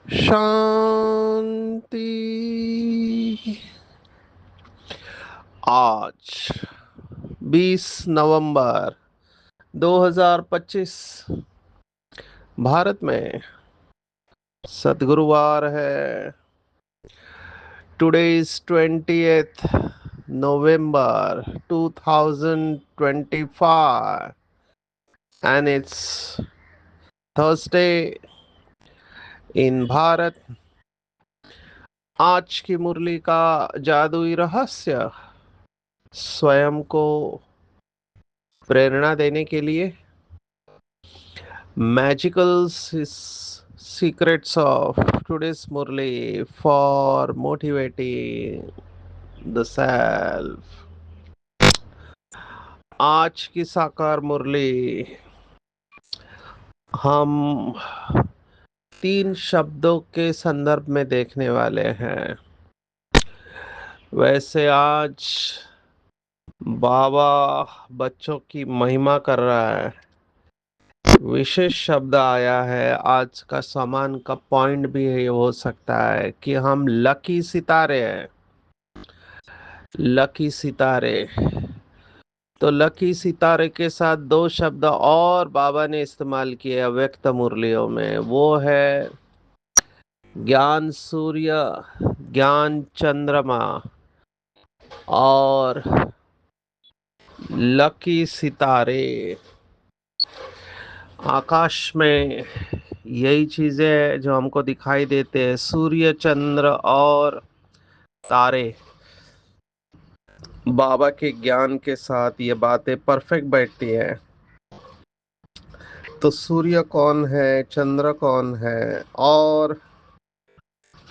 शांति। आज 20 नवंबर 2025 भारत में सद्गुरुवार है। Today is 20th November 2025 and it's Thursday in Bharat. आज की मुरली का जादुई रहस्य स्वयं को प्रेरणा देने के लिए magical secrets of today's murli for motivating the self. आज की साकार मुरली हम 3 शब्दों के संदर्भ में देखने वाले हैं। वैसे आज बाबा बच्चों की महिमा कर रहा है। विशेष शब्द आया है। आज का सामान का पॉइंट भी ये हो सकता है कि हम लकी सितारे हैं। लकी सितारे। तो लकी सितारे के साथ 2 शब्द और बाबा ने इस्तेमाल किए अव्यक्त मुरलियों में। वो है ज्ञान सूर्य, ज्ञान चंद्रमा और लकी सितारे। आकाश में यही चीजें जो हमको दिखाई देते हैं, सूर्य, चंद्र और तारे। बाबा के ज्ञान के साथ ये बातें परफेक्ट बैठती है। तो सूर्य कौन है, चंद्र कौन है और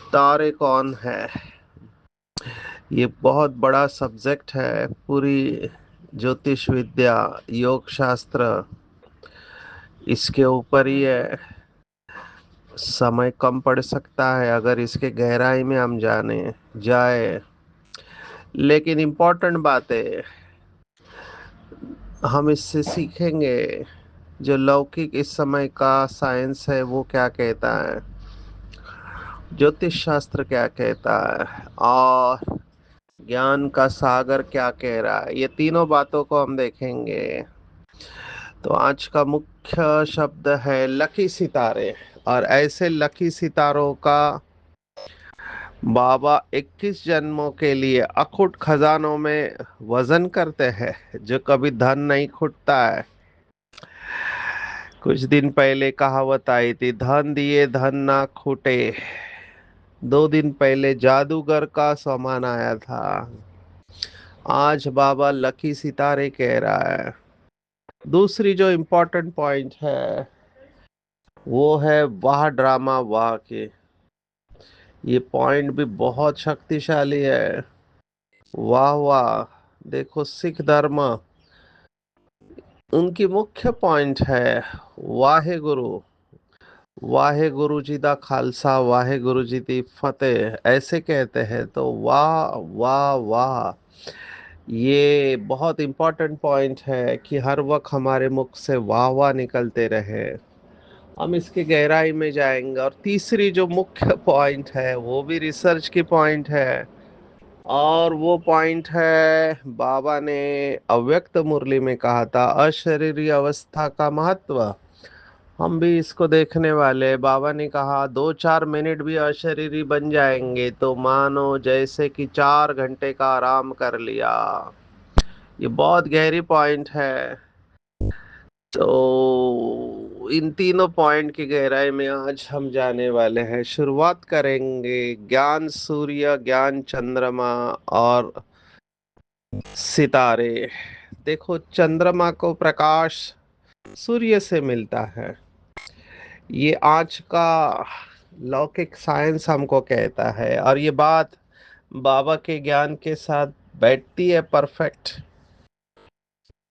तारे कौन है, ये बहुत बड़ा सब्जेक्ट है। पूरी ज्योतिष विद्या, योग शास्त्र इसके ऊपर ही है। समय कम पड़ सकता है अगर इसके गहराई में हम जाने जाए, लेकिन इम्पोर्टेंट बातें हम इससे सीखेंगे। जो लौकिक इस समय का साइंस है वो क्या कहता है, ज्योतिष शास्त्र क्या कहता है और ज्ञान का सागर क्या कह रहा है, ये तीनों बातों को हम देखेंगे। तो आज का मुख्य शब्द है लकी सितारे। और ऐसे लकी सितारों का बाबा 21 जन्मों के लिए अखुट खजानों में वजन करते हैं, जो कभी धन नहीं खुटता है। कुछ दिन पहले कहावत आई थी, धन दिए धन ना खूटे। 2 दिन पहले जादूगर का सामान आया था। आज बाबा लकी सितारे कह रहा है। दूसरी जो इम्पोर्टेंट पॉइंट है वो है वाह ड्रामा वाह के। ये पॉइंट भी बहुत शक्तिशाली है। वाह वाह। देखो सिख धर्म, उनकी मुख्य पॉइंट है वाहे गुरु। वाहे गुरु जी दा खालसा, वाहे गुरु जी दी फतेह, ऐसे कहते हैं। तो वाह वाह वाह, ये बहुत इम्पोर्टेंट पॉइंट है कि हर वक्त हमारे मुख से वाह वाह निकलते रहे। हम इसके गहराई में जाएंगे। और तीसरी जो मुख्य पॉइंट है वो भी रिसर्च की पॉइंट है। और वो पॉइंट है, बाबा ने अव्यक्त मुरली में कहा था अशरीरी अवस्था का महत्व। हम भी इसको देखने वाले। बाबा ने कहा 2-4 मिनट भी अशरीरी बन जाएंगे तो मानो जैसे कि 4 घंटे का आराम कर लिया। ये बहुत गहरी पॉइंट है। तो इन तीनों पॉइंट की गहराई में आज हम जाने वाले हैं। शुरुआत करेंगे ज्ञान सूर्य, ज्ञान चंद्रमा और सितारे। देखो, चंद्रमा को प्रकाश सूर्य से मिलता है। ये आज का लौकिक साइंस हमको कहता है। और ये बात बाबा के ज्ञान के साथ बैठती है परफेक्ट,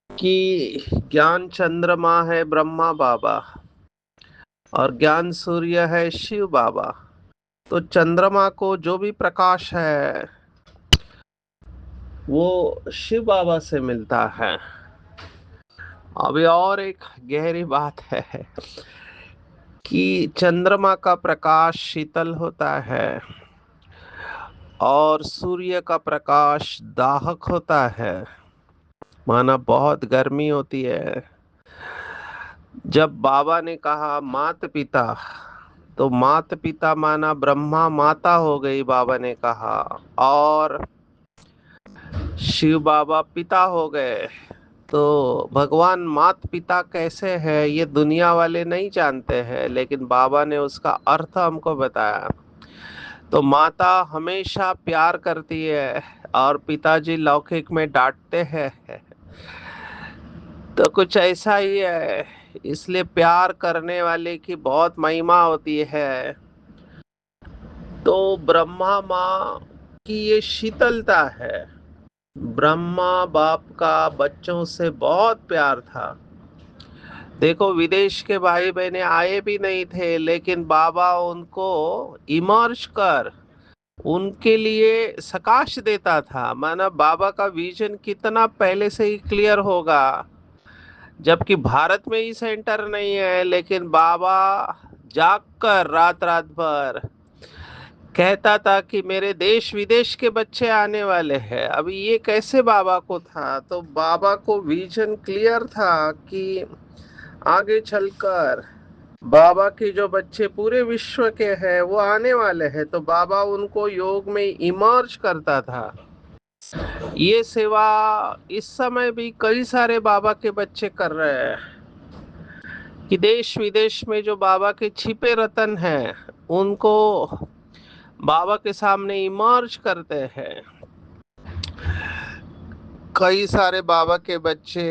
कि ज्ञान चंद्रमा है ब्रह्मा बाबा और ज्ञान सूर्य है शिव बाबा। तो चंद्रमा को जो भी प्रकाश है वो शिव बाबा से मिलता है। अभी और एक गहरी बात है कि चंद्रमा का प्रकाश शीतल होता है और सूर्य का प्रकाश दाहक होता है, माना बहुत गर्मी होती है। जब बाबा ने कहा मात पिता, तो मात पिता माना ब्रह्मा माता हो गई, बाबा ने कहा, और शिव बाबा पिता हो गए। तो भगवान मात पिता कैसे है ये दुनिया वाले नहीं जानते हैं, लेकिन बाबा ने उसका अर्थ हमको बताया। तो माता हमेशा प्यार करती है और पिताजी लौकिक में डांटते हैं। तो कुछ ऐसा ही है, इसलिए प्यार करने वाले की बहुत महिमा होती है। तो ब्रह्मा माँ की ये शीतलता है। ब्रह्मा बाप का बच्चों से बहुत प्यार था। देखो विदेश के भाई बहने आए भी नहीं थे, लेकिन बाबा उनको इमर्ज कर उनके लिए सकाश देता था। माना बाबा का विजन कितना पहले से ही क्लियर होगा, जबकि भारत में ही सेंटर नहीं है, लेकिन बाबा जाग कर रात रात भर कहता था कि मेरे देश विदेश के बच्चे आने वाले हैं। अभी ये कैसे बाबा को था? तो बाबा को विजन क्लियर था कि आगे चलकर बाबा के जो बच्चे पूरे विश्व के हैं वो आने वाले हैं। तो बाबा उनको योग में इमर्ज करता था। ये सेवा इस समय भी कई सारे बाबा के बच्चे कर रहे हैं, कि देश विदेश में जो बाबा के छिपे रतन हैं उनको बाबा के सामने इमर्ज करते हैं। कई सारे बाबा के बच्चे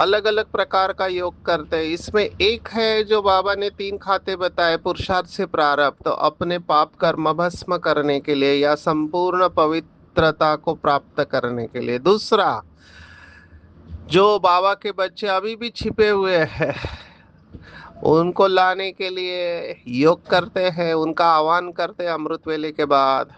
अलग अलग प्रकार का योग करते हैं। इसमें एक है जो बाबा ने 3 खाते बताए, पुरुषार्थ से प्रारब्ध, तो अपने पाप कर्म भस्म करने के लिए या संपूर्ण पवित्रता को प्राप्त करने के लिए। दूसरा, जो बाबा के बच्चे अभी भी छिपे हुए हैं उनको लाने के लिए योग करते हैं, उनका आह्वान करते हैं अमृत वेले के बाद।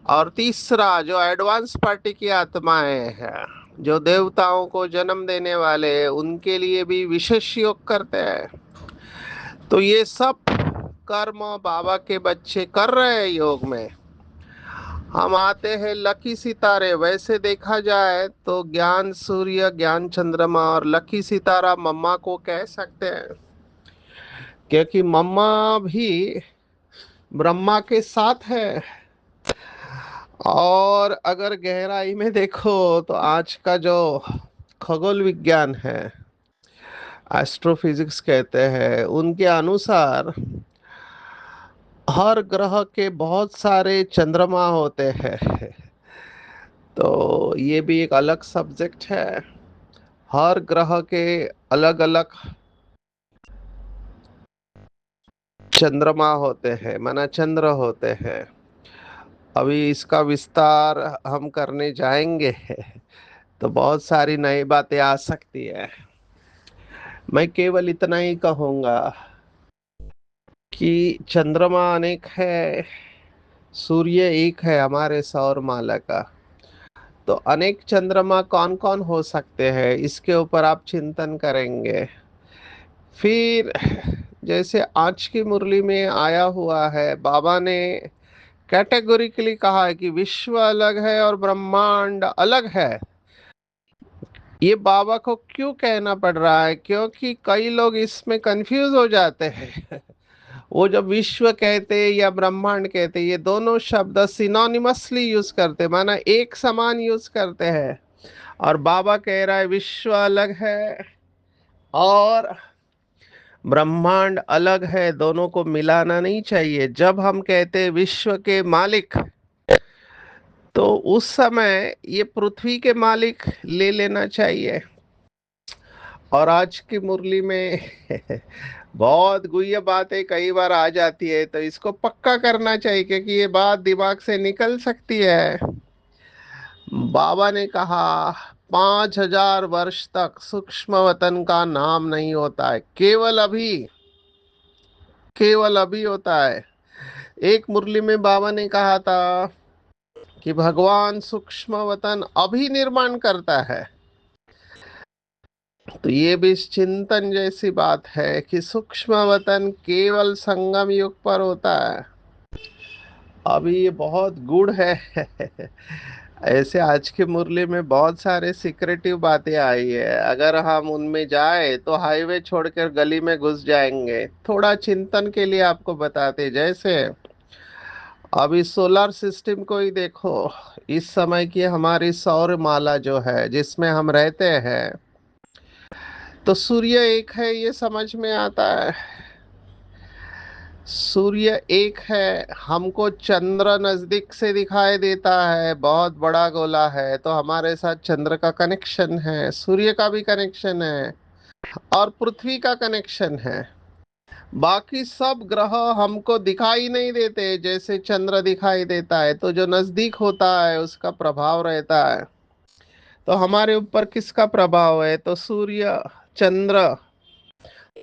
और तीसरा, जो एडवांस पार्टी की आत्माएं हैं, जो देवताओं को जन्म देने वाले, उनके लिए भी विशेष योग करते हैं। तो ये सब कर्म बाबा के बच्चे कर रहे हैं योग में। हम आते हैं लकी सितारे। वैसे देखा जाए तो ज्ञान सूर्य, ज्ञान चंद्रमा और लकी सितारा मम्मा को कह सकते हैं, क्योंकि मम्मा भी ब्रह्मा के साथ है। और अगर गहराई में देखो तो आज का जो खगोल विज्ञान है, एस्ट्रोफिजिक्स कहते हैं, उनके अनुसार हर ग्रह के बहुत सारे चंद्रमा होते हैं। तो ये भी एक अलग सब्जेक्ट है। हर ग्रह के अलग अलग चंद्रमा होते हैं, माना चंद्र होते हैं। अभी इसका विस्तार हम करने जाएंगे तो बहुत सारी नई बातें आ सकती है। मैं केवल इतना ही कहूंगा कि चंद्रमा अनेक है, सूर्य एक है हमारे सौर माला का। तो अनेक चंद्रमा कौन कौन हो सकते हैं, इसके ऊपर आप चिंतन करेंगे। फिर जैसे आज की मुरली में आया हुआ है, बाबा ने कैटेगोरिकली कहा है कि विश्व अलग है और ब्रह्मांड अलग है। ये बाबा को क्यों कहना पड़ रहा है? क्योंकि कई लोग इसमें कंफ्यूज हो जाते हैं। वो जब विश्व कहते या ब्रह्मांड कहते, ये दोनों शब्द सिनोनिमसली यूज करते, माना एक समान यूज करते हैं। और बाबा कह रहा है विश्व अलग है और ब्रह्मांड अलग है, दोनों को मिलाना नहीं चाहिए। जब हम कहते हैं विश्व के मालिक, तो उस समय ये पृथ्वी के मालिक ले लेना चाहिए। और आज की मुरली में बहुत गुह्य बातें कई बार आ जाती है, तो इसको पक्का करना चाहिए क्योंकि ये बात दिमाग से निकल सकती है। बाबा ने कहा 5,000 वर्ष तक सूक्ष्म वतन का नाम नहीं होता है, केवल अभी होता है। एक मुरली में बाबा ने कहा था कि भगवान सूक्ष्म वतन अभी निर्माण करता है। तो ये भी चिंतन जैसी बात है कि सूक्ष्म वतन केवल संगम युग पर होता है। अभी ये बहुत गुड़ है। ऐसे आज की मुरली में बहुत सारे सीक्रेटिव बातें आई है, अगर हम उनमें जाए तो हाईवे छोड़कर गली में घुस जाएंगे। थोड़ा चिंतन के लिए आपको बताते, जैसे अभी सोलर सिस्टम को ही देखो। इस समय की हमारी सौर माला जो है जिसमें हम रहते हैं, तो सूर्य एक है, ये समझ में आता है। सूर्य एक है, हमको चंद्र नजदीक से दिखाई देता है, बहुत बड़ा गोला है, तो हमारे साथ चंद्र का कनेक्शन है, सूर्य का भी कनेक्शन है और पृथ्वी का कनेक्शन है। बाकी सब ग्रह हमको दिखाई नहीं देते, जैसे चंद्र दिखाई देता है, तो जो नजदीक होता है उसका प्रभाव रहता है। तो हमारे ऊपर किसका प्रभाव है? तो सूर्य, चंद्र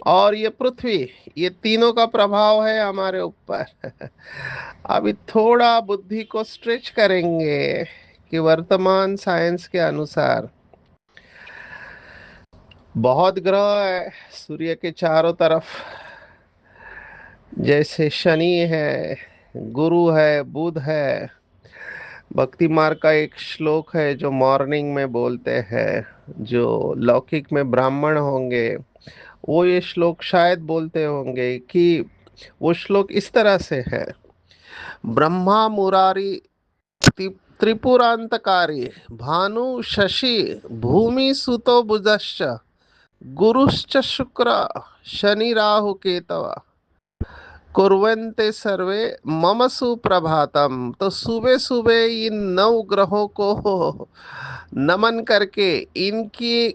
और ये पृथ्वी, ये तीनों का प्रभाव है हमारे ऊपर। अभी थोड़ा बुद्धि को स्ट्रेच करेंगे कि वर्तमान साइंस के अनुसार बहुत ग्रह है सूर्य के चारों तरफ, जैसे शनि है, गुरु है, बुध है। भक्ति मार्ग का एक श्लोक है जो मॉर्निंग में बोलते हैं, जो लौकिक में ब्राह्मण होंगे वो ये श्लोक शायद बोलते होंगे कि वो श्लोक इस तरह से है: ब्रह्मा मुरारी त्रिपुरांतकारी भानु शशि भूमि सुतो बुधश्च गुरुश्च शुक्र शनि राहु केतव कुर्वन्ते सर्वे मम सुप्रभातम। तो सुबह सुबह इन 9 ग्रहों को नमन करके इनकी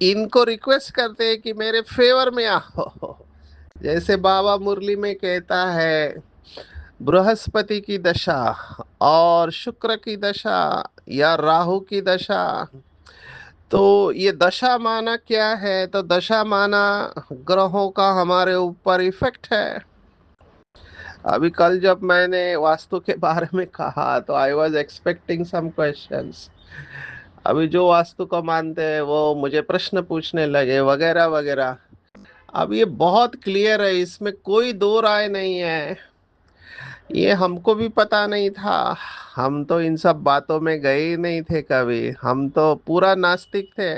इनको रिक्वेस्ट करते हैं कि मेरे फेवर में आओ। जैसे बाबा मुरली में कहता है, बृहस्पति की दशा और शुक्र की दशा या राहु की दशा। तो ये दशा माना क्या है? तो दशा माना ग्रहों का हमारे ऊपर इफेक्ट है। अभी कल जब मैंने वास्तु के बारे में कहा तो I was expecting some questions. अभी जो वास्तु को मानते हैं वो मुझे प्रश्न पूछने लगे वगैरह वगैरह। अब ये बहुत क्लियर है, इसमें कोई दो राय नहीं है। ये हमको भी पता नहीं था, हम तो इन सब बातों में गए ही नहीं थे कभी, हम तो पूरा नास्तिक थे।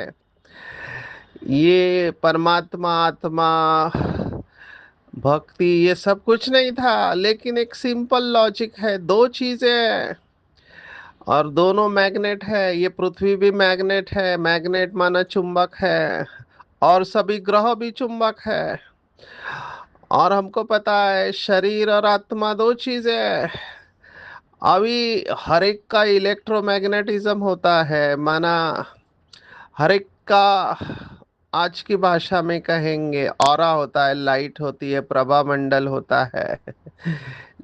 ये परमात्मा, आत्मा, भक्ति ये सब कुछ नहीं था, लेकिन एक सिंपल लॉजिक है, दो चीजें हैं और दोनों मैग्नेट है। ये पृथ्वी भी मैग्नेट है, मैग्नेट माना चुंबक है, और सभी ग्रह भी चुंबक है। और हमको पता है शरीर और आत्मा दो चीजें हैं। अभी हर एक का इलेक्ट्रोमैग्नेटिज्म होता है, माना हर एक का, आज की भाषा में कहेंगे ऑरा होता है, लाइट होती है, प्रभा मंडल होता है।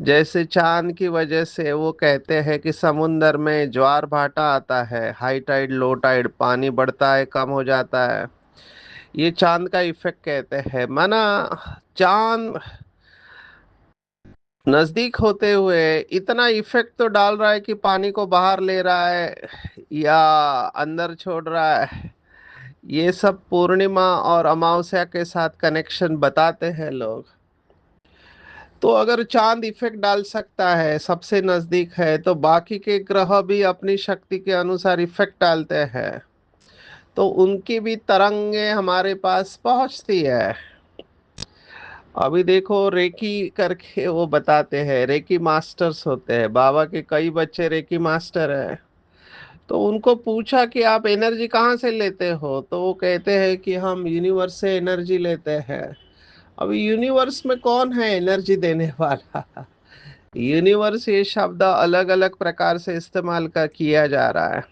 जैसे चांद की वजह से वो कहते हैं कि समुंदर में ज्वार भाटा आता है, हाई टाइड लो टाइड, पानी बढ़ता है कम हो जाता है, ये चांद का इफेक्ट कहते हैं। माना चांद नजदीक होते हुए इतना इफेक्ट तो डाल रहा है कि पानी को बाहर ले रहा है या अंदर छोड़ रहा है। ये सब पूर्णिमा और अमावस्या के साथ कनेक्शन बताते हैं लोग। तो अगर चांद इफेक्ट डाल सकता है, सबसे नजदीक है, तो बाकी के ग्रह भी अपनी शक्ति के अनुसार इफेक्ट डालते हैं, तो उनकी भी तरंगे हमारे पास पहुंचती है। अभी देखो रेकी करके वो बताते हैं, रेकी मास्टर्स होते हैं, बाबा के कई बच्चे रेकी मास्टर हैं। तो उनको पूछा कि आप एनर्जी कहाँ से लेते हो, तो वो कहते हैं कि हम यूनिवर्स से एनर्जी लेते हैं। अब यूनिवर्स में कौन है एनर्जी देने वाला? यूनिवर्स ये शब्द अलग अलग प्रकार से इस्तेमाल का किया जा रहा है।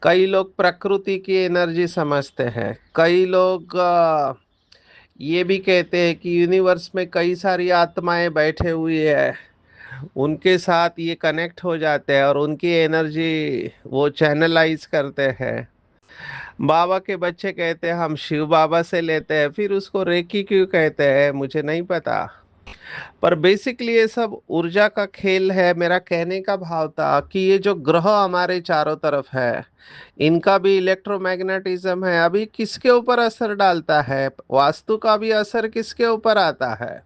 कई लोग प्रकृति की एनर्जी समझते हैं, कई लोग ये भी कहते हैं कि यूनिवर्स में कई सारी आत्माएं बैठे हुई है, उनके साथ ये कनेक्ट हो जाते हैं और उनकी एनर्जी वो चैनलाइज करते हैं। बाबा के बच्चे कहते हैं हम शिव बाबा से लेते हैं, फिर उसको रेकी क्यों कहते हैं मुझे नहीं पता। पर बेसिकली ये सब ऊर्जा का खेल है। मेरा कहने का भाव था कि ये जो ग्रह हमारे चारों तरफ है, इनका भी इलेक्ट्रोमैग्नेटिज्म है। अभी किसके ऊपर असर डालता है, वास्तु का भी असर किसके ऊपर आता है?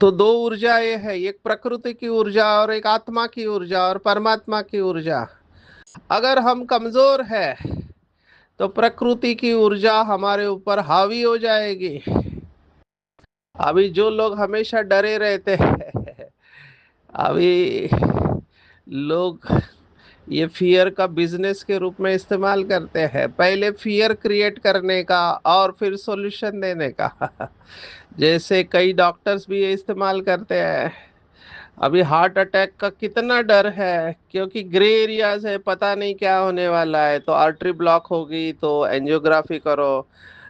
तो दो ऊर्जा ये है, एक प्रकृति की ऊर्जा और एक आत्मा की ऊर्जा और परमात्मा की ऊर्जा। अगर हम कमजोर है तो प्रकृति की ऊर्जा हमारे ऊपर हावी हो जाएगी। अभी जो लोग हमेशा डरे रहते हैं, अभी लोग ये फियर का बिजनेस के रूप में इस्तेमाल करते हैं, पहले फियर क्रिएट करने का और फिर सॉल्यूशन देने का। जैसे कई डॉक्टर्स भी ये इस्तेमाल करते हैं। अभी हार्ट अटैक का कितना डर है, क्योंकि ग्रे एरियाज है, पता नहीं क्या होने वाला है। तो आर्टरी ब्लॉक होगी तो एंजियोग्राफी करो,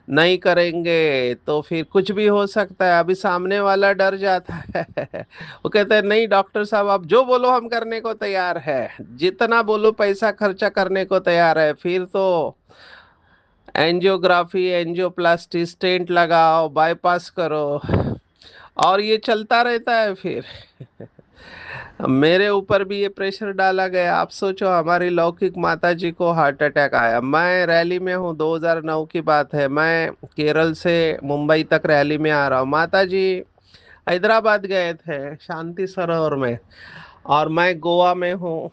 नहीं करेंगे तो फिर कुछ भी हो सकता है। अभी सामने वाला डर जाता है। वो कहते हैं नहीं डॉक्टर साहब आप जो बोलो हम करने को तैयार है, जितना बोलो पैसा खर्चा करने को तैयार है। फिर तो एंजियोग्राफी, एंजियोप्लास्टी, स्टेंट लगाओ, बाईपास करो, और ये चलता रहता है फिर। मेरे ऊपर भी ये प्रेशर डाला गया। आप सोचो हमारी लौकिक माता जी को हार्ट अटैक आया, मैं रैली में हूँ, 2009 की बात है, मैं केरल से मुंबई तक रैली में आ रहा हूँ। माता जी हैदराबाद गए थे शांति सरोवर में, और मैं गोवा में हूँ।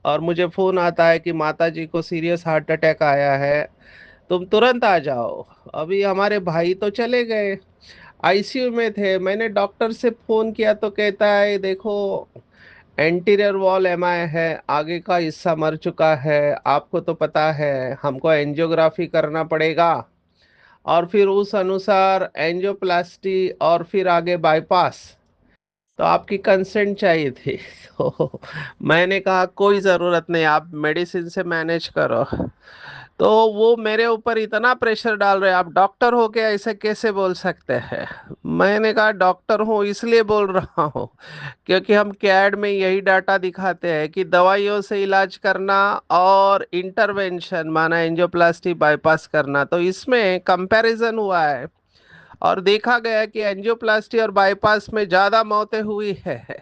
और मुझे फोन आता है कि माता जी को सीरियस हार्ट अटैक आया है, तुम तुरंत आ जाओ। अभी हमारे भाई तो चले गए, आईसीयू में थे। मैंने डॉक्टर से फोन किया तो कहता है देखो एंटीरियर वॉल एमआई है, आगे का हिस्सा मर चुका है, आपको तो पता है, हमको एंजियोग्राफी करना पड़ेगा और फिर उस अनुसार एंजियोप्लास्टी और फिर आगे बाईपास। तो आपकी कंसेंट चाहिए थी। तो मैंने कहा कोई ज़रूरत नहीं, आप मेडिसिन से मैनेज करो। तो वो मेरे ऊपर इतना प्रेशर डाल रहे, आप डॉक्टर हो के ऐसे कैसे बोल सकते हैं? मैंने कहा डॉक्टर हूँ इसलिए बोल रहा हूँ क्योंकि हम कैड में यही डाटा दिखाते हैं कि दवाइयों से इलाज करना और इंटरवेंशन माना एंजियोप्लास्टी बाईपास करना, तो इसमें कंपैरिजन हुआ है और देखा गया कि एंजियोप्लास्टी और बाईपास में ज्यादा मौतें हुई है,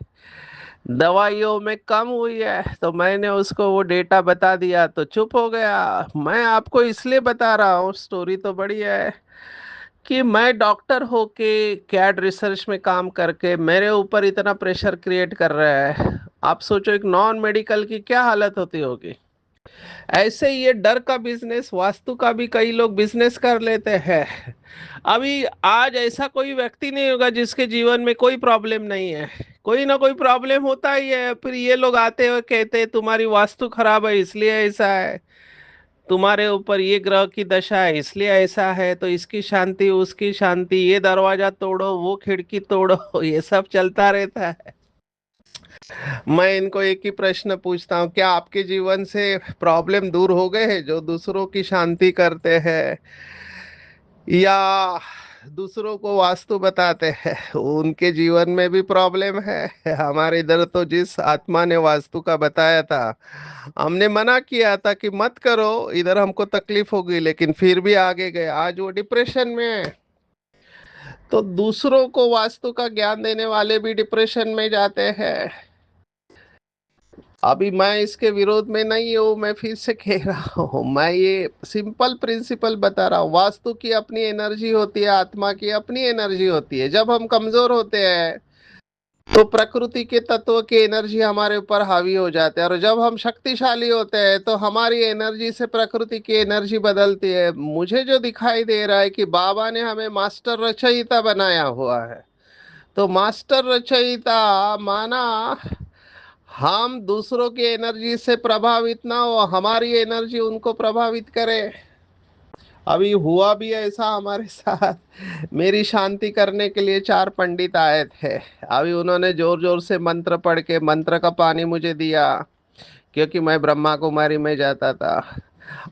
दवाइयों में कम हुई है। तो मैंने उसको वो डेटा बता दिया तो चुप हो गया। मैं आपको इसलिए बता रहा हूँ, स्टोरी तो बड़ी है, कि मैं डॉक्टर होके कैड रिसर्च में काम करके मेरे ऊपर इतना प्रेशर क्रिएट कर रहा है। आप सोचो एक नॉन मेडिकल की क्या हालत होती होगी। ऐसे ही ये डर का बिजनेस, वास्तु का भी कई लोग बिजनेस कर लेते हैं। अभी आज ऐसा कोई व्यक्ति नहीं होगा जिसके जीवन में कोई प्रॉब्लम नहीं है, कोई ना कोई प्रॉब्लम होता ही है। फिर ये लोग आते हुए कहते हैं तुम्हारी वास्तु खराब है इसलिए ऐसा है, तुम्हारे ऊपर ये ग्रह की दशा है इसलिए ऐसा है, तो इसकी शांति उसकी शांति, ये दरवाजा तोड़ो वो खिड़की तोड़ो। ये सब चलता रहता है। मैं इनको एक ही प्रश्न पूछता हूँ, क्या आपके जीवन से प्रॉब्लम दूर हो गए हैं जो दूसरों की शांति करते हैं या दूसरों को वास्तु बताते हैं उनके जीवन में भी प्रॉब्लम है? हमारे इधर तो जिस आत्मा ने वास्तु का बताया था, हमने मना किया था कि मत करो, इधर हमको तकलीफ होगी, लेकिन फिर भी आगे गए, आज वो डिप्रेशन में है। तो दूसरों को वास्तु का ज्ञान देने वाले भी डिप्रेशन में जाते हैं। अभी मैं इसके विरोध में नहीं हूँ, मैं फिर से कह रहा हूँ, मैं ये सिंपल प्रिंसिपल बता रहा हूँ। वास्तु की अपनी एनर्जी होती है, आत्मा की अपनी एनर्जी होती है। जब हम कमजोर होते हैं तो प्रकृति के तत्व की एनर्जी हमारे ऊपर हावी हो जाते हैं, और जब हम शक्तिशाली होते हैं तो हमारी एनर्जी से प्रकृति की एनर्जी बदलती है। मुझे जो दिखाई दे रहा है कि बाबा ने हमें मास्टर रचयिता बनाया हुआ है। तो मास्टर रचयिता माना हम दूसरों की एनर्जी से प्रभावित ना हो, हमारी एनर्जी उनको प्रभावित करे। अभी हुआ भी ऐसा हमारे साथ। मेरी शांति करने के लिए चार पंडित आए थे। अभी उन्होंने जोर जोर से मंत्र पढ़ के मंत्र का पानी मुझे दिया, क्योंकि मैं ब्रह्मा कुमारी में जाता था।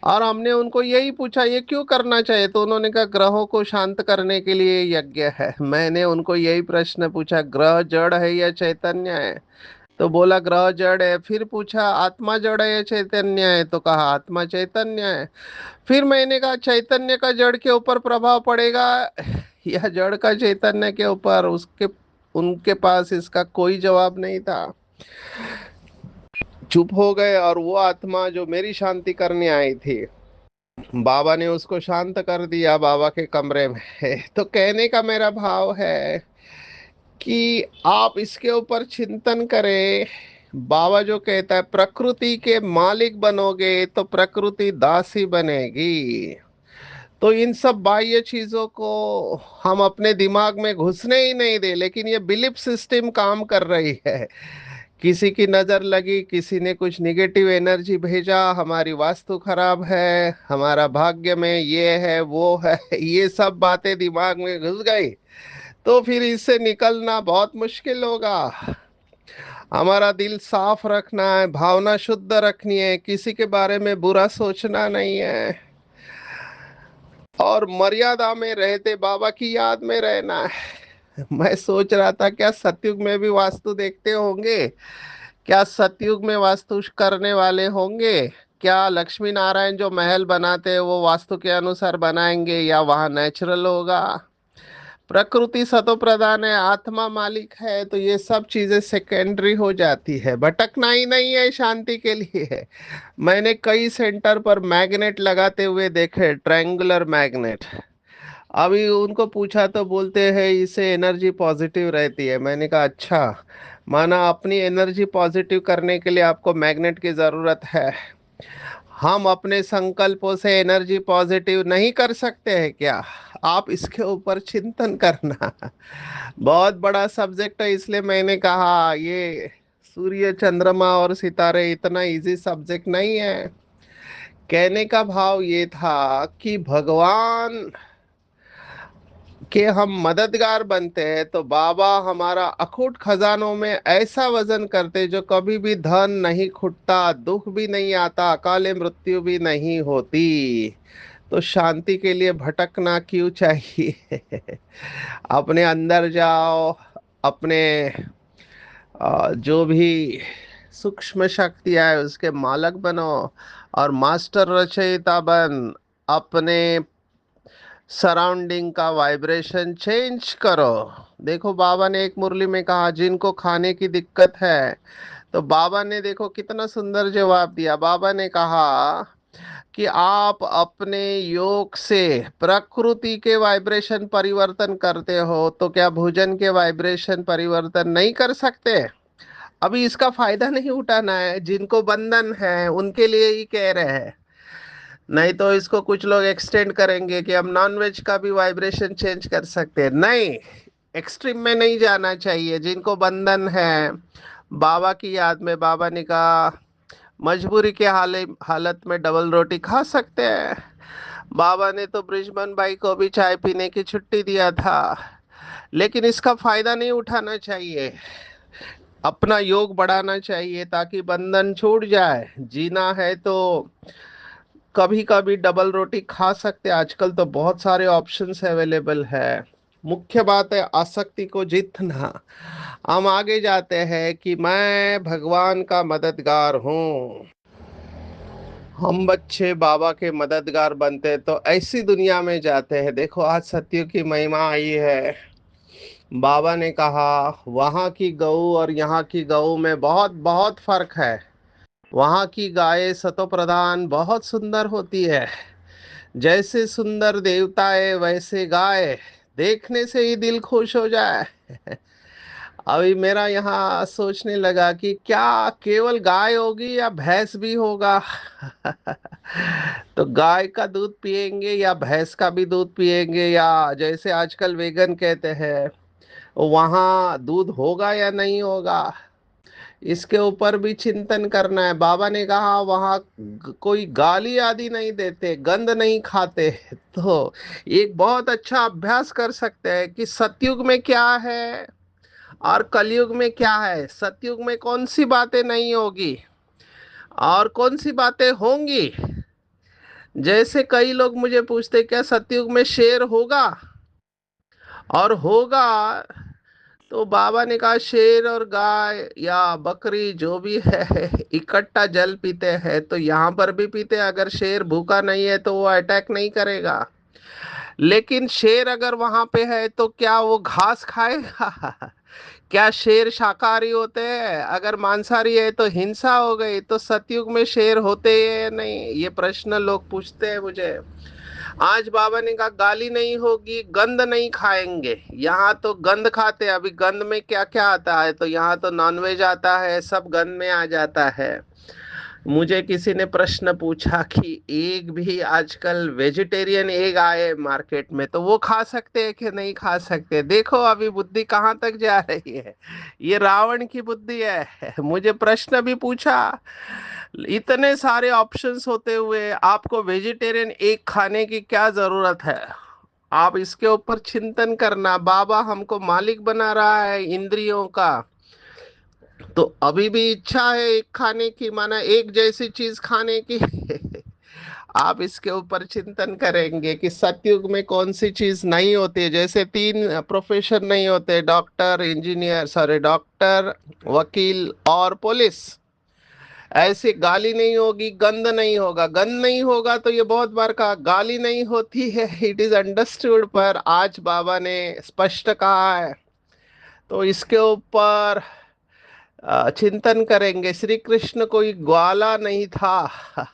और हमने उनको यही पूछा ये क्यों करना चाहिए, तो उन्होंने कहा ग्रहों को शांत करने के लिए यज्ञ है। मैंने उनको यही प्रश्न पूछा, ग्रह जड़ है या चैतन्य है, तो बोला ग्रह जड़ है। फिर पूछा आत्मा जड़ है या चैतन्य है, तो कहा आत्मा चैतन्य है। फिर मैंने कहा चैतन्य का जड़ के ऊपर प्रभाव पड़ेगा या जड़ का चैतन्य के ऊपर, उसके उनके पास इसका कोई जवाब नहीं था। चुप हो गए। और वो आत्मा जो मेरी शांति करने आई थी, बाबा ने उसको शांत कर दिया बाबा के कमरे में। तो कहने का मेरा भाव है कि आप इसके ऊपर चिंतन करें। बाबा जो कहता है प्रकृति के मालिक बनोगे तो प्रकृति दासी बनेगी। तो इन सब बाह्य चीजों को हम अपने दिमाग में घुसने ही नहीं दे, लेकिन ये बिलीफ सिस्टम काम कर रही है। किसी की नजर लगी, किसी ने कुछ निगेटिव एनर्जी भेजा, हमारी वास्तु खराब है, हमारा भाग्य में ये है वो है, ये सब बातें दिमाग में घुस गई, तो फिर इससे निकलना बहुत मुश्किल होगा। हमारा दिल साफ रखना है, भावना शुद्ध रखनी है, किसी के बारे में बुरा सोचना नहीं है, और मर्यादा में रहते बाबा की याद में रहना है। मैं सोच रहा था क्या सतयुग में भी वास्तु देखते होंगे, क्या सतयुग में वास्तु करने वाले होंगे, क्या लक्ष्मी नारायण जो महल बनाते हैं वो वास्तु के अनुसार बनाएंगे या वहां नेचुरल होगा। प्रकृति सतो प्रधान है, आत्मा मालिक है, तो ये सब चीजें सेकेंडरी हो जाती है। भटकना ही नहीं है, शांति के लिए है। मैंने कई सेंटर पर मैग्नेट लगाते हुए देखे, ट्रायंगुलर मैग्नेट। अभी उनको पूछा तो बोलते हैं इससे एनर्जी पॉजिटिव रहती है। मैंने कहा अच्छा, माना अपनी एनर्जी पॉजिटिव करने के लिए आपको मैग्नेट की जरूरत है, हम अपने संकल्पों से एनर्जी पॉजिटिव नहीं कर सकते हैं क्या? आप इसके ऊपर चिंतन करना। बहुत बड़ा सब्जेक्ट है, इसलिए मैंने कहा ये सूर्य चंद्रमा और सितारे इतना इजी सब्जेक्ट नहीं है। कहने का भाव ये था कि भगवान के हम मददगार बनते हैं तो बाबा हमारा अखूट खजानों में ऐसा वजन करते जो कभी भी धन नहीं खुटता, दुख भी नहीं आता, अकाले मृत्यु भी नहीं होती। तो शांति के लिए भटकना क्यों चाहिए? अपने अंदर जाओ, अपने जो भी सूक्ष्म शक्तियां है उसके मालक बनो, और मास्टर रचयिता बन। अपने सराउंडिंग का वाइब्रेशन चेंज करो। देखो बाबा ने एक मुरली में कहा जिनको खाने की दिक्कत है, तो बाबा ने देखो कितना सुंदर जवाब दिया। बाबा ने कहा कि आप अपने योग से प्रकृति के वाइब्रेशन परिवर्तन करते हो, तो क्या भोजन के वाइब्रेशन परिवर्तन नहीं कर सकते? अभी इसका फायदा नहीं उठाना है, जिनको बंधन है उनके लिए ही कह रहे हैं। नहीं तो इसको कुछ लोग एक्सटेंड करेंगे कि हम नॉनवेज का भी वाइब्रेशन चेंज कर सकते हैं। नहीं, एक्सट्रीम में नहीं जाना चाहिए। जिनको बंधन है, बाबा की याद में बाबा ने कहा मजबूरी के हालत में डबल रोटी खा सकते हैं। बाबा ने तो ब्रिजमन भाई को भी चाय पीने की छुट्टी दिया था। लेकिन इसका फायदा नहीं उठाना चाहिए, अपना योग बढ़ाना चाहिए ताकि बंधन छूट जाए। जीना है तो कभी कभी डबल रोटी खा सकते हैं। आजकल तो बहुत सारे ऑप्शंस अवेलेबल है। मुख्य बात है आसक्ति को जीतना। हम आगे जाते हैं कि मैं भगवान का मददगार हूँ। हम बच्चे बाबा के मददगार बनते हैं तो ऐसी दुनिया में जाते हैं। देखो आज सत्य की महिमा आई है। बाबा ने कहा वहाँ की गऊ और यहाँ की गऊ में बहुत बहुत फर्क है। वहाँ की गाय सतो प्रधान बहुत सुंदर होती है, जैसे सुंदर देवता है वैसे गाय, देखने से ही दिल खुश हो जाए। अभी मेरा यहाँ सोचने लगा कि क्या केवल गाय होगी या भैंस भी होगा? तो गाय का दूध पिएंगे या भैंस का भी दूध पिएंगे, या जैसे आजकल वेगन कहते हैं वहाँ दूध होगा या नहीं होगा? इसके ऊपर भी चिंतन करना है। बाबा ने कहा वहाँ कोई गाली आदि नहीं देते, गंध नहीं खाते। तो एक बहुत अच्छा अभ्यास कर सकते हैं कि सतयुग में क्या है और कलयुग में क्या है। सतयुग में कौन सी बातें नहीं होगी और कौन सी बातें होंगी, जैसे कई लोग मुझे पूछते क्या सतयुग में शेर होगा, और होगा तो बाबा ने कहा शेर और गाय या बकरी जो भी है इकट्ठा जल पीते हैं, तो यहाँ पर भी पीते हैं। अगर शेर भूखा नहीं है तो वो अटैक नहीं करेगा। लेकिन शेर अगर वहां पे है तो क्या वो घास खाएगा? क्या शेर शाकाहारी होते हैं? अगर मांसाहारी है तो हिंसा हो गई। तो सतयुग में शेर होते हैं या नहीं, ये प्रश्न लोग पूछते हैं मुझे। आज बाबा ने कहा गाली नहीं होगी, गंद नहीं खाएंगे। यहाँ तो गंद खाते हैं। अभी गंद में क्या क्या आता है, तो यहाँ तो नॉनवेज आता है, सब गंद में आ जाता है। मुझे किसी ने प्रश्न पूछा कि एग भी आजकल वेजिटेरियन एग आए मार्केट में, तो वो खा सकते हैं कि नहीं खा सकते? देखो अभी बुद्धि कहाँ तक जा रही है। ये रावण की बुद्धि है। मुझे प्रश्न भी पूछा, इतने सारे ऑप्शंस होते हुए आपको वेजिटेरियन एग खाने की क्या जरूरत है? आप इसके ऊपर चिंतन करना। बाबा हमको मालिक बना रहा है इंद्रियों का, तो अभी भी इच्छा है एक खाने की, माना एक जैसी चीज खाने की। आप इसके ऊपर चिंतन करेंगे कि सतयुग में कौन सी चीज नहीं होती है। जैसे तीन प्रोफेशन नहीं होते, डॉक्टर, इंजीनियर, सॉरी डॉक्टर, वकील और पुलिस। ऐसे गाली नहीं होगी, गंद नहीं होगा। गंद नहीं होगा तो ये बहुत बार कहा, गाली नहीं होती है, इट इज अंडरस्टूड, पर आज बाबा ने स्पष्ट कहा है। तो इसके ऊपर चिंतन करेंगे। श्री कृष्ण कोई ग्वाला नहीं था।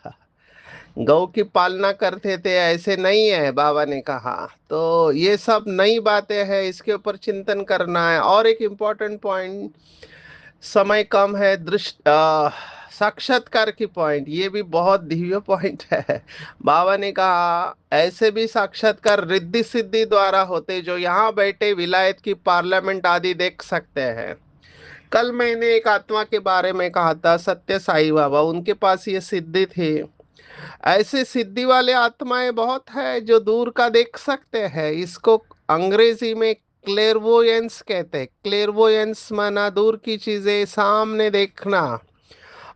गौ की पालना करते थे ऐसे नहीं है, बाबा ने कहा। तो ये सब नई बातें हैं, इसके ऊपर चिंतन करना है। और एक इम्पोर्टेंट पॉइंट, समय कम है, साक्षात्कार की पॉइंट, ये भी बहुत दिव्य पॉइंट है। बाबा ने कहा ऐसे भी साक्षात्कार रिद्धि सिद्धि द्वारा होते, जो यहाँ बैठे विलायत की पार्लियामेंट आदि देख सकते हैं। कल मैंने एक आत्मा के बारे में कहा था, सत्य साई बाबा, उनके पास ये सिद्धि थी। ऐसे सिद्धि वाले आत्माएं बहुत है जो दूर का देख सकते हैं। इसको अंग्रेजी में क्लेरवोयंस कहते हैं। क्लेरवोयंस माना दूर की चीजें सामने देखना।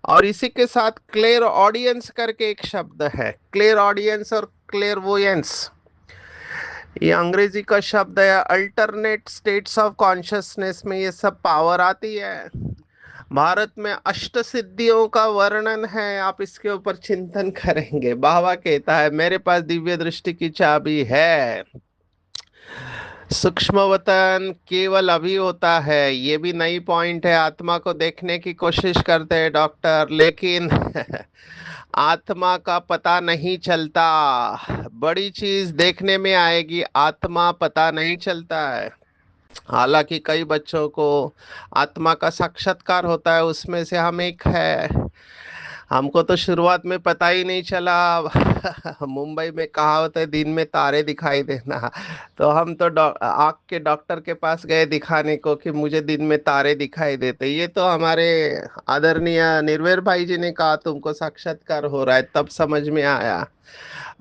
और इसी के साथ क्लेर ऑडियंस करके एक शब्द है। क्लेर ऑडियंस और क्लेरवोयंस, ये अंग्रेजी का शब्द है। अल्टरनेट स्टेट्स ऑफ कॉन्शियसनेस में ये सब पावर आती है। भारत में अष्ट सिद्धियों का वर्णन है, आप इसके ऊपर चिंतन करेंगे। बाबा कहता है मेरे पास दिव्य दृष्टि की चाबी है। सूक्ष्म वतन केवल अभी होता है, ये भी नई पॉइंट है। आत्मा को देखने की कोशिश करते हैं डॉक्टर, लेकिन आत्मा का पता नहीं चलता। बड़ी चीज देखने में आएगी, आत्मा पता नहीं चलता है। हालांकि कई बच्चों को आत्मा का साक्षात्कार होता है, उसमें से हम एक है। हमको तो शुरुआत में पता ही नहीं चला। मुंबई में कहावत है दिन में तारे दिखाई देना। तो हम तो आँख के डॉक्टर के पास गए दिखाने को कि मुझे दिन में तारे दिखाई देते। ये तो हमारे आदरणीय निर्भय भाई जी ने कहा तुमको साक्षात्कार हो रहा है, तब समझ में आया।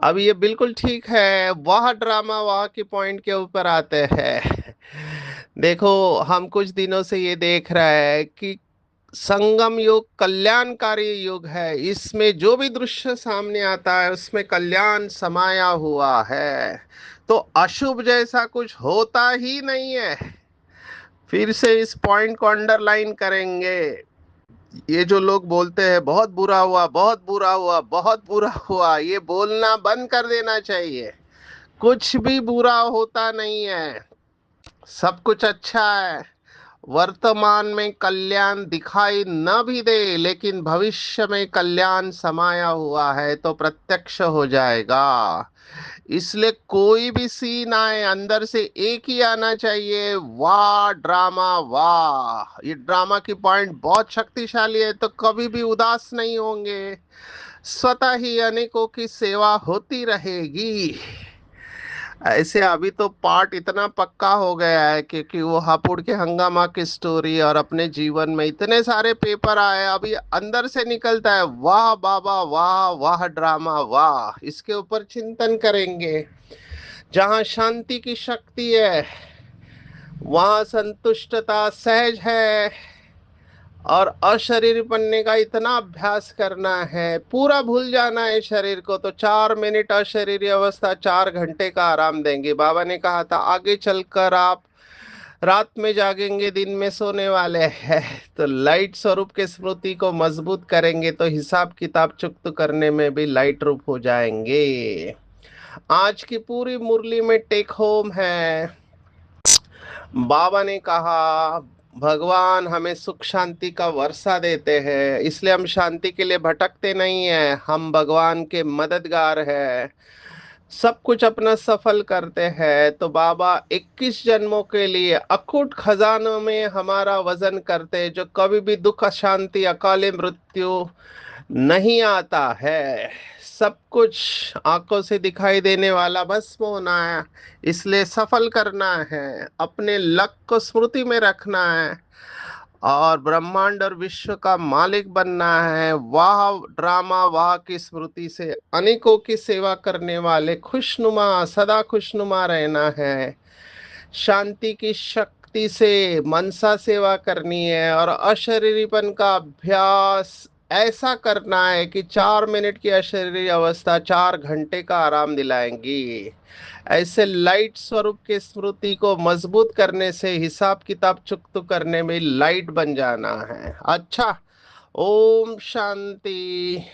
अब ये बिल्कुल ठीक है। वह ड्रामा वह की पॉइंट के ऊपर आते हैं। देखो हम कुछ दिनों से ये देख रहे हैं कि संगम युग कल्याणकारी युग है। इसमें जो भी दृश्य सामने आता है उसमें कल्याण समाया हुआ है। तो अशुभ जैसा कुछ होता ही नहीं है। फिर से इस पॉइंट को अंडरलाइन करेंगे। ये जो लोग बोलते हैं बहुत बुरा हुआ, बहुत बुरा हुआ, बहुत बुरा हुआ, ये बोलना बंद कर देना चाहिए। कुछ भी बुरा होता नहीं है, सब कुछ अच्छा है। वर्तमान में कल्याण दिखाई न भी दे, लेकिन भविष्य में कल्याण समाया हुआ है तो प्रत्यक्ष हो जाएगा। इसलिए कोई भी सीन आए अंदर से एक ही आना चाहिए, वाह ड्रामा वाह। ये ड्रामा की पॉइंट बहुत शक्तिशाली है, तो कभी भी उदास नहीं होंगे। स्वतः ही अनेकों की सेवा होती रहेगी। ऐसे अभी तो पार्ट इतना पक्का हो गया है क्योंकि वो हापुड़ के हंगामा की स्टोरी और अपने जीवन में इतने सारे पेपर आए, अभी अंदर से निकलता है वाह बाबा वाह, वाह ड्रामा वाह। इसके ऊपर चिंतन करेंगे। जहाँ शांति की शक्ति है वहाँ संतुष्टता सहज है। और अशरीर बनने का इतना अभ्यास करना है, पूरा भूल जाना है शरीर को। तो 4 मिनट अशरीरी अवस्था 4 घंटे का आराम देंगे। बाबा ने कहा था आगे चलकर आप रात में जागेंगे, दिन में सोने वाले हैं। तो लाइट स्वरूप के स्मृति को मजबूत करेंगे तो हिसाब किताब चुकत करने में भी लाइट रूप हो जाएंगे। आज की पूरी मुरली में टेक होम है। बाबा ने कहा भगवान हमें सुख शांति का वर्षा देते हैं, इसलिए हम शांति के लिए भटकते नहीं हैं, हम भगवान के मददगार हैं, सब कुछ अपना सफल करते हैं। तो बाबा 21 जन्मों के लिए अकूट खजानों में हमारा वजन करते, जो कभी भी दुख अशांति अकाले मृत्यु नहीं आता है। सब कुछ आंखों से दिखाई देने वाला भस्म होना है, इसलिए सफल करना है, अपने लक को स्मृति में रखना है और ब्रह्मांड और विश्व का मालिक बनना है। वाह ड्रामा वाह की स्मृति से अनेकों की सेवा करने वाले खुशनुमा, सदा खुशनुमा रहना है। शांति की शक्ति से मनसा सेवा करनी है और अशरीरीपन का अभ्यास ऐसा करना है कि 4 मिनट की अशरीरी अवस्था 4 घंटे का आराम दिलाएंगी। ऐसे लाइट स्वरूप के स्मृति को मजबूत करने से हिसाब किताब चुकत करने में लाइट बन जाना है। अच्छा, ओम शांति।